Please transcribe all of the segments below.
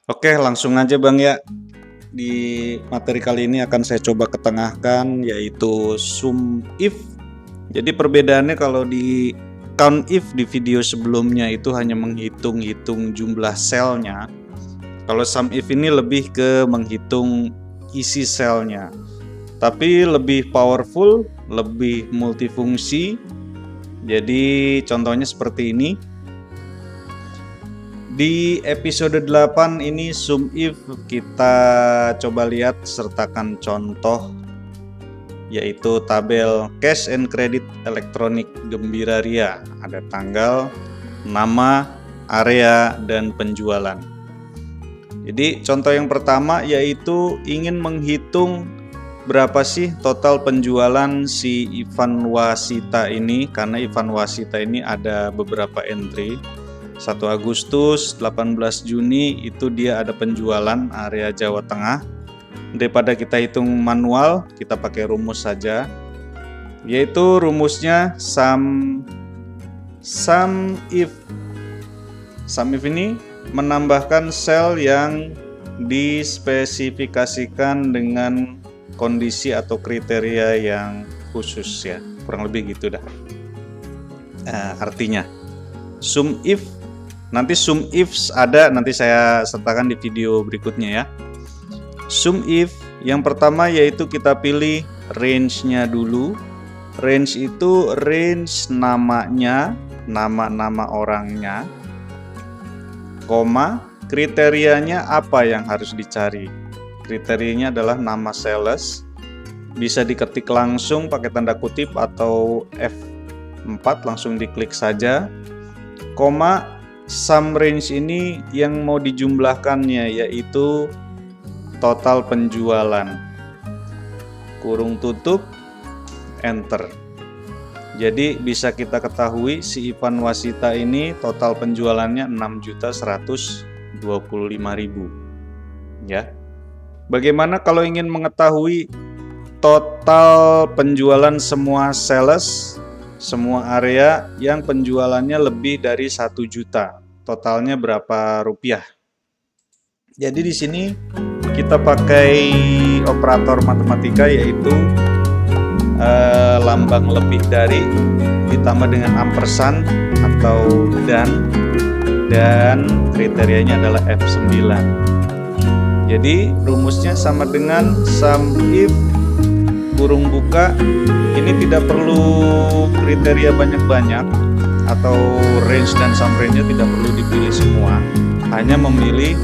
Oke, langsung aja Bang ya. Di materi kali ini akan saya coba ketengahkan yaitu sum if. Jadi perbedaannya kalau di count if di video sebelumnya itu hanya menghitung-hitung jumlah selnya. Kalau sum if ini lebih ke menghitung isi selnya. Tapi lebih powerful, lebih multifungsi. Jadi contohnya seperti ini. Di episode 8 ini sum if kita coba lihat sertakan contoh yaitu tabel cash and credit elektronik Gembira Ria. Ada tanggal, nama, area, dan penjualan. Jadi contoh yang pertama yaitu ingin menghitung berapa sih total penjualan si Ivan Wasita ini, karena Ivan Wasita ini ada beberapa entry. 1 Agustus, 18 Juni itu dia ada penjualan area Jawa Tengah. Daripada kita hitung manual, kita pakai rumus saja. Yaitu rumusnya sum if. Sum if ini menambahkan sel yang dispesifikasikan dengan kondisi atau kriteria yang khusus ya. Kurang lebih gitu dah. Artinya sum if, nanti sum ifs ada, nanti saya sertakan di video berikutnya ya. Sum if yang pertama yaitu kita pilih range-nya dulu. Range itu range namanya, nama-nama orangnya, koma, kriterianya apa yang harus dicari. Kriterianya adalah nama sales, bisa diketik langsung pakai tanda kutip atau F4 langsung diklik saja, koma, sum range ini yang mau dijumlahkannya yaitu total penjualan, kurung tutup, enter. Jadi bisa kita ketahui si Ivan Wasita ini total penjualannya 6.125.000 ya. Bagaimana kalau ingin mengetahui total penjualan semua sales, semua area yang penjualannya lebih dari 1 juta, totalnya berapa rupiah? Jadi di sini kita pakai operator matematika yaitu lambang lebih dari ditambah dengan ampersand atau dan kriterianya adalah F9. Jadi rumusnya sama dengan sum if kurung buka, ini tidak perlu kriteria banyak-banyak atau range dan sum range-nya tidak perlu dipilih semua, hanya memilih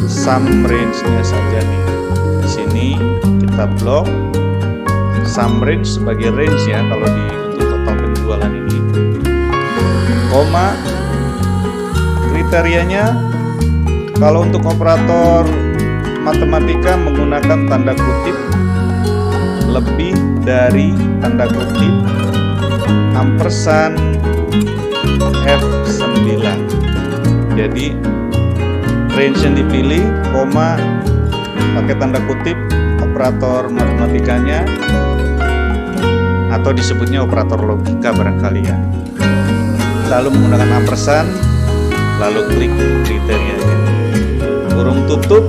sum range-nya saja nih. Di sini kita blok sum range sebagai range ya kalau di untuk total penjualan ini. Koma, kriterianya kalau untuk operator matematika menggunakan tanda kutip lebih dari tanda kutip ampersand F9. Jadi range yang dipilih, koma, pakai tanda kutip operator matematikanya atau disebutnya operator logika barangkali ya. Lalu menggunakan ampersand, lalu klik kriterianya, kurung tutup,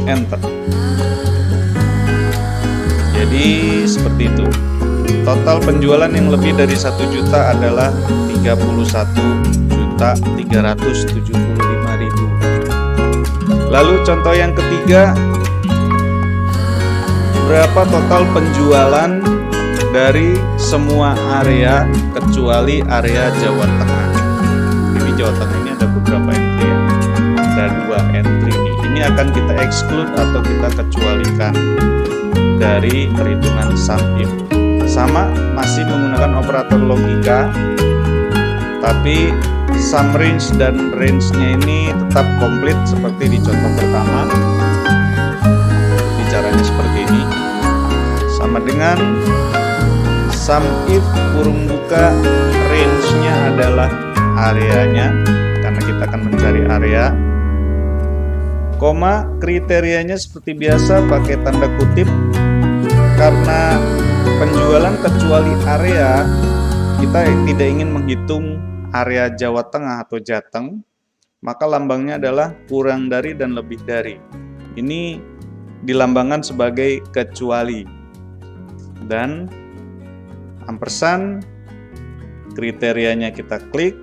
enter. Jadi seperti itu. Total penjualan yang lebih dari 1 juta adalah 31.375.000. Lalu contoh yang ketiga, berapa total penjualan dari semua area kecuali area Jawa Tengah. Ini Jawa Tengah ini ada beberapa entry ya. Ada 2 entry nih. Ini akan kita exclude atau kita kecualikan dari perhitungan sum if. Sama, masih menggunakan operator logika, tapi sum range dan range-nya ini tetap komplit seperti di contoh pertama. Caranya seperti ini, sama dengan sum if kurung buka, range-nya adalah areanya karena kita akan mencari area, koma, kriterianya seperti biasa pakai tanda kutip karena penjualan kecuali area, kita tidak ingin menghitung area Jawa Tengah atau Jateng, maka lambangnya adalah kurang dari dan lebih dari. Ini dilambangkan sebagai kecuali. Dan ampersand, kriterianya kita klik,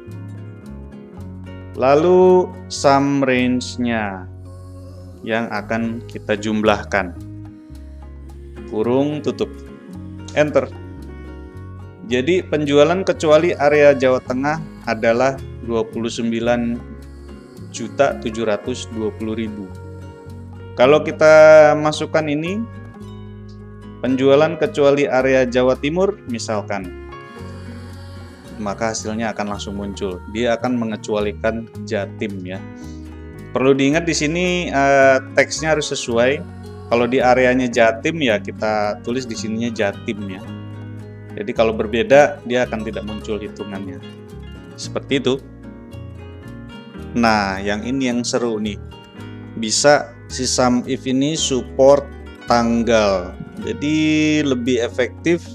lalu sum range-nya yang akan kita jumlahkan, kurung tutup, enter. Jadi penjualan kecuali area Jawa Tengah adalah 29.720.000. Kalau kita masukkan ini, penjualan kecuali area Jawa Timur misalkan, maka hasilnya akan langsung muncul. Dia akan mengecualikan Jatim ya. Perlu diingat di sini teksnya harus sesuai. Kalau di areanya Jatim ya kita tulis di sininya Jatim ya. Jadi kalau berbeda dia akan tidak muncul hitungannya. Seperti itu. Nah, yang ini yang seru nih. Bisa si SUMIF ini support tanggal. Jadi lebih efektif.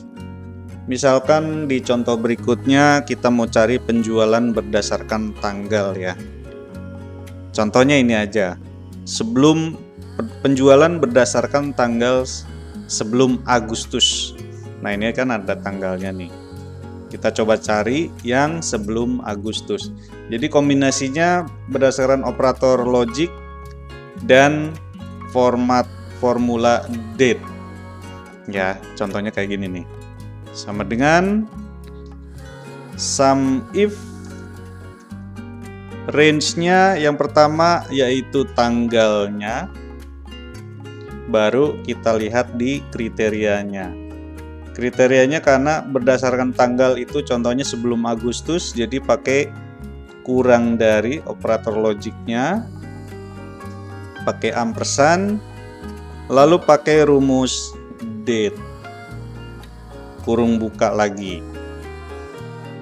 Misalkan di contoh berikutnya kita mau cari penjualan berdasarkan tanggal ya. Contohnya ini aja. Sebelum penjualan berdasarkan tanggal sebelum Agustus. Nah, ini kan ada tanggalnya nih. Kita coba cari yang sebelum Agustus. Jadi kombinasinya berdasarkan operator logic dan format formula date. Ya, contohnya kayak gini nih. Sama dengan SUMIF, range-nya yang pertama yaitu tanggalnya, baru kita lihat di kriterianya. Kriterianya karena berdasarkan tanggal itu contohnya sebelum Agustus, jadi pakai kurang dari operator logiknya, pakai ampersand, lalu pakai rumus date, kurung buka lagi.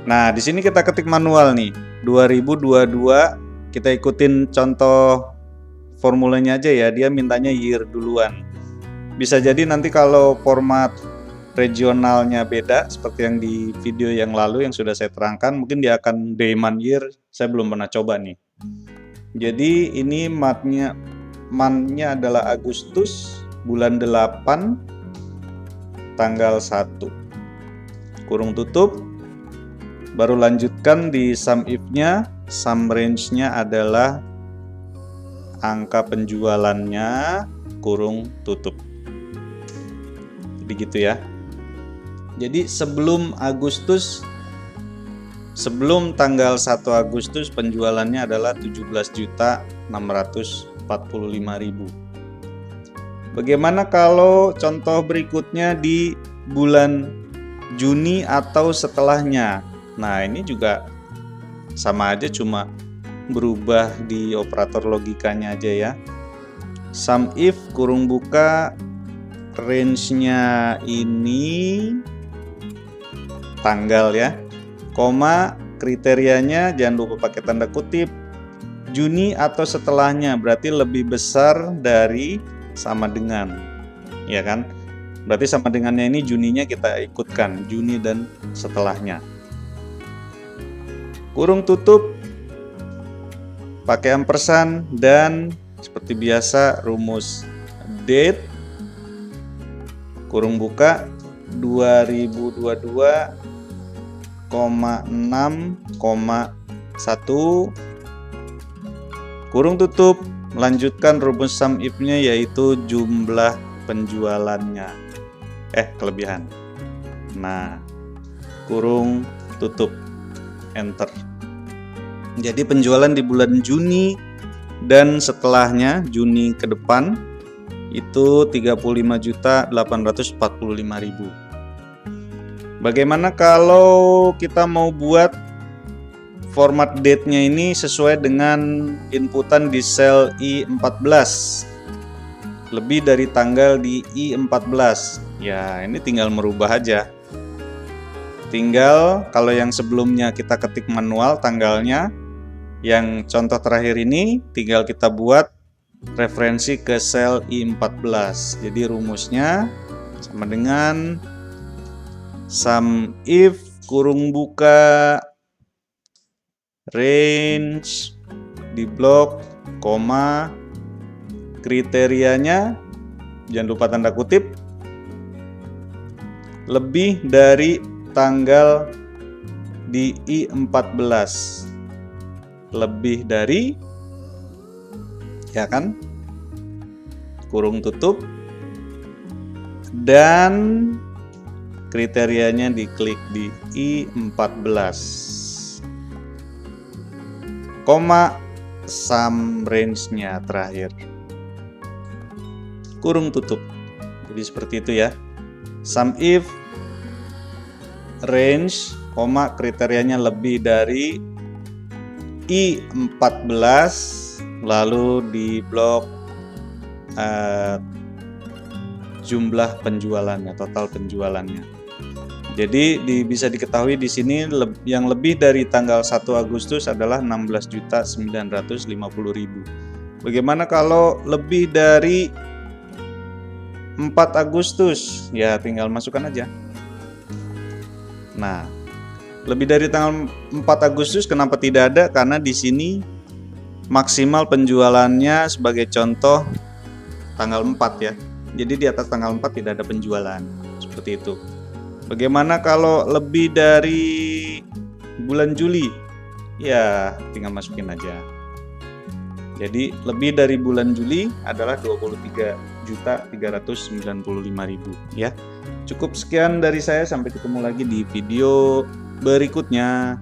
Nah, di sini kita ketik manual nih, 2022, kita ikutin contoh formulanya aja ya, dia mintanya year duluan. Bisa jadi nanti kalau format regionalnya beda, seperti yang di video yang lalu yang sudah saya terangkan, mungkin dia akan day month year, saya belum pernah coba nih. Jadi ini month-nya adalah Agustus, bulan 8, tanggal 1. Kurung tutup, baru lanjutkan di SUMIF-nya, sum range-nya adalah angka penjualannya, kurung tutup. Jadi gitu ya. Jadi sebelum Agustus, sebelum tanggal 1 Agustus penjualannya adalah 17.645.000. Bagaimana kalau contoh berikutnya di bulan Juni atau setelahnya? Nah, ini juga sama aja, cuma berubah di operator logikanya aja ya. SUMIF kurung buka, range-nya ini tanggal ya, koma, kriterianya jangan lupa pakai tanda kutip, Juni atau setelahnya, berarti lebih besar dari sama dengan, ya kan? Berarti sama dengannya ini Juninya kita ikutkan, Juni dan setelahnya. Kurung tutup, pakai ampersand, dan seperti biasa rumus date, kurung buka, 2022,6,1, kurung tutup, melanjutkan rumus SUMIF-nya yaitu jumlah penjualannya, kelebihan. Nah, kurung tutup, enter. Jadi penjualan di bulan Juni dan setelahnya, Juni ke depan, itu 35.845.000. Bagaimana kalau kita mau buat format date-nya ini sesuai dengan inputan di sel I14, lebih dari tanggal di I14? Ya, ini tinggal merubah aja. Tinggal kalau yang sebelumnya kita ketik manual tanggalnya, yang contoh terakhir ini tinggal kita buat referensi ke sel I14. Jadi rumusnya sama dengan SUMIF kurung buka range di blok, koma, kriterianya jangan lupa tanda kutip, lebih dari tanggal di I14, lebih dari, ya kan, kurung tutup, dan kriterianya diklik di I14, koma, sum range-nya terakhir, kurung tutup. Jadi seperti itu ya, sum if range, koma, kriterianya lebih dari I14, lalu di blok jumlah penjualannya, total penjualannya. Jadi bisa diketahui di sini yang lebih dari tanggal 1 Agustus adalah 16.950.000. Bagaimana kalau lebih dari 4 Agustus? Ya tinggal masukkan aja. Nah, lebih dari tanggal 4 Agustus kenapa tidak ada? Karena di sini maksimal penjualannya sebagai contoh tanggal 4 ya. Jadi di atas tanggal 4 tidak ada penjualan. Seperti itu. Bagaimana kalau lebih dari bulan Juli? Ya, tinggal masukin aja. Jadi lebih dari bulan Juli adalah 23.395.000 ya. Cukup sekian dari saya, sampai ketemu lagi di video berikutnya.